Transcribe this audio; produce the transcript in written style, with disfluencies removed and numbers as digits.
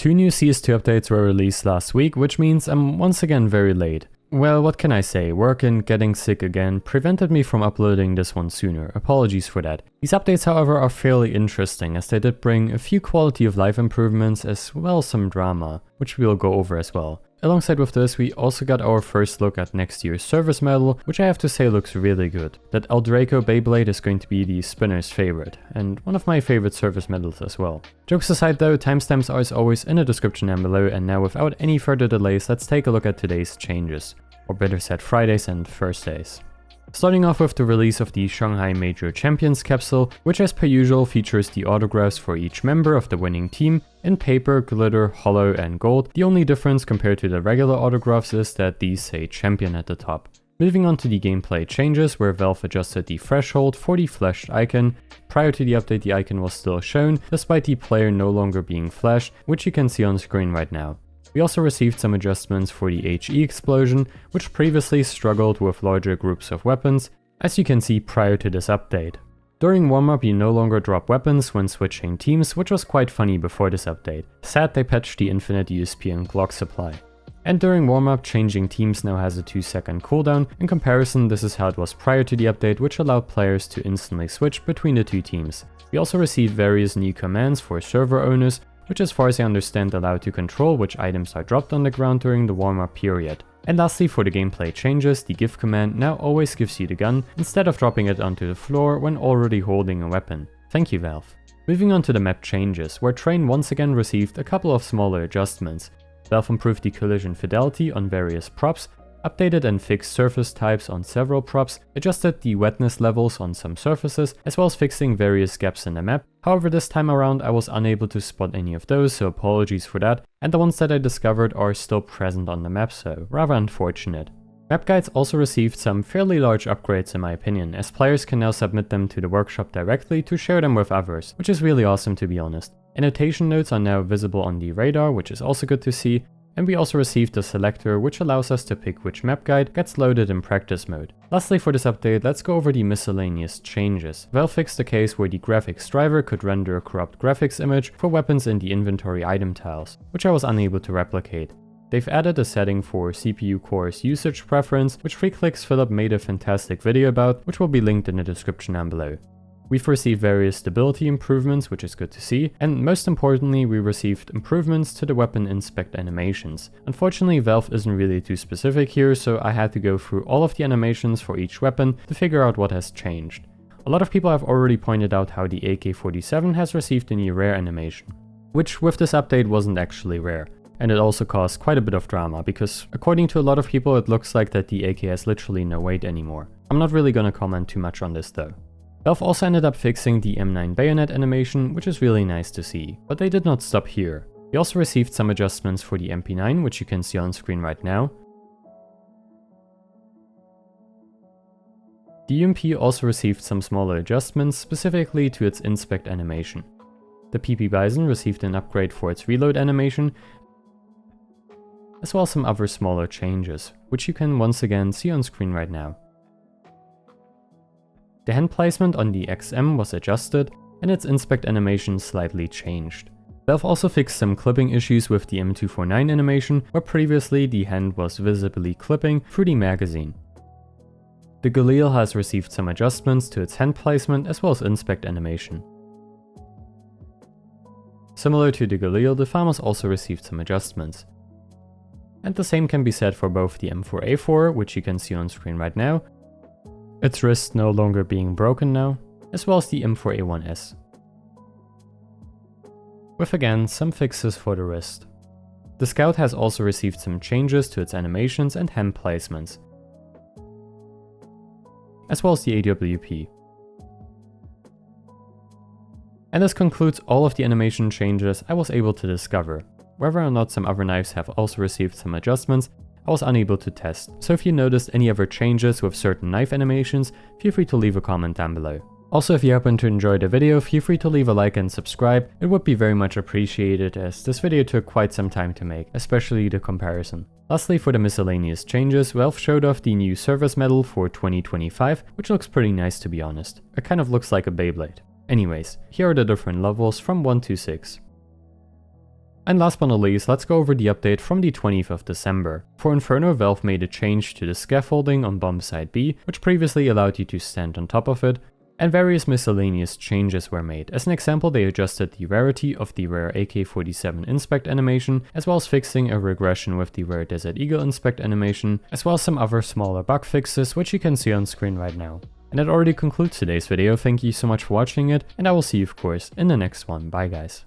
2 new CS2 updates were released last week, which means I'm once again very late. Well, what can I say, work and getting sick again prevented me from uploading this one sooner, apologies for that. These updates however are fairly interesting as they did bring a few quality of life improvements as well as some drama, which we'll go over as well. Alongside with this, we also got our first look at next year's service medal, which I have to say looks really good. That El Draco Beyblade is going to be the spinner's favorite, and one of my favorite service medals as well. Jokes aside though, timestamps are as always in the description down below, and now without any further delays, let's take a look at today's changes, or better said Fridays and Thursdays. Starting off with the release of the Shanghai Major Champions capsule, which as per usual features the autographs for each member of the winning team in paper, glitter, hollow and gold. The only difference compared to the regular autographs is that these say champion at the top. Moving on to the gameplay changes, where Valve adjusted the threshold for the flashed icon. Prior to the update, the icon was still shown, despite the player no longer being flashed, which you can see on screen right now. We also received some adjustments for the HE explosion, which previously struggled with larger groups of weapons, as you can see prior to this update. During warm-up you no longer drop weapons when switching teams, which was quite funny before this update. Sad they patched the infinite USP and Glock supply. And during warm-up, changing teams now has a 2-second cooldown. In comparison, this is how it was prior to the update, which allowed players to instantly switch between the two teams. We also received various new commands for server owners, which as far as I understand allow to control which items are dropped on the ground during the warm-up period. And lastly, for the gameplay changes, the give command now always gives you the gun instead of dropping it onto the floor when already holding a weapon. Thank you, Valve. Moving on to the map changes, where Train once again received a couple of smaller adjustments. Valve improved the collision fidelity on various props, updated and fixed surface types on several props, adjusted the wetness levels on some surfaces, as well as fixing various gaps in the map. However, this time around I was unable to spot any of those, so apologies for that, and the ones that I discovered are still present on the map, so rather unfortunate. Map guides also received some fairly large upgrades in my opinion, as players can now submit them to the workshop directly to share them with others, which is really awesome to be honest. Annotation notes are now visible on the radar, which is also good to see. And we also received a selector which allows us to pick which map guide gets loaded in practice mode. Lastly for this update, let's go over the miscellaneous changes. Valve fixed the case where the graphics driver could render a corrupt graphics image for weapons in the inventory item tiles, which I was unable to replicate. They've added a setting for CPU cores usage preference, which FreeClicks Philip made a fantastic video about, which will be linked in the description down below. We've received various stability improvements, which is good to see, and most importantly we received improvements to the weapon inspect animations. Unfortunately Valve isn't really too specific here, so I had to go through all of the animations for each weapon to figure out what has changed. A lot of people have already pointed out how the AK-47 has received a new rare animation, which with this update wasn't actually rare. And it also caused quite a bit of drama, because according to a lot of people it looks like that the AK has literally no weight anymore. I'm not really gonna comment too much on this though. Valve also ended up fixing the M9 Bayonett animation, which is really nice to see, but they did not stop here. We also received some adjustments for the MP9, which you can see on screen right now. The UMP also received some smaller adjustments, specifically to its inspect animation. The PP-Bizon received an upgrade for its reload animation, as well as some other smaller changes, which you can once again see on screen right now. The hand placement on the XM was adjusted, and its inspect animation slightly changed. Valve also fixed some clipping issues with the M249 animation, where previously the hand was visibly clipping through the magazine. The Galil has received some adjustments to its hand placement as well as inspect animation. Similar to the Galil, the Famas also received some adjustments. And the same can be said for both the M4A4, which you can see on screen right now, its wrist no longer being broken now, as well as the M4A1S. With again some fixes for the wrist. The Scout has also received some changes to its animations and hand placements, as well as the AWP. And this concludes all of the animation changes I was able to discover. Whether or not some other knives have also received some adjustments, I was unable to test, so if you noticed any other changes with certain knife animations, feel free to leave a comment down below. Also, if you happen to enjoy the video, feel free to leave a like and subscribe, it would be very much appreciated as this video took quite some time to make, especially the comparison. Lastly, for the miscellaneous changes, Valve showed off the new service medal for 2025, which looks pretty nice to be honest. It kind of looks like a Beyblade. Anyways, here are the different levels from 1 to 6. And last but not least, let's go over the update from the 20th of December. For Inferno, Valve made a change to the scaffolding on bomb site B, which previously allowed you to stand on top of it, and various miscellaneous changes were made. As an example, they adjusted the rarity of the rare AK-47 inspect animation, as well as fixing a regression with the rare Desert Eagle inspect animation, as well as some other smaller bug fixes, which you can see on screen right now. And that already concludes today's video. Thank you so much for watching it, and I will see you of course in the next one. Bye guys.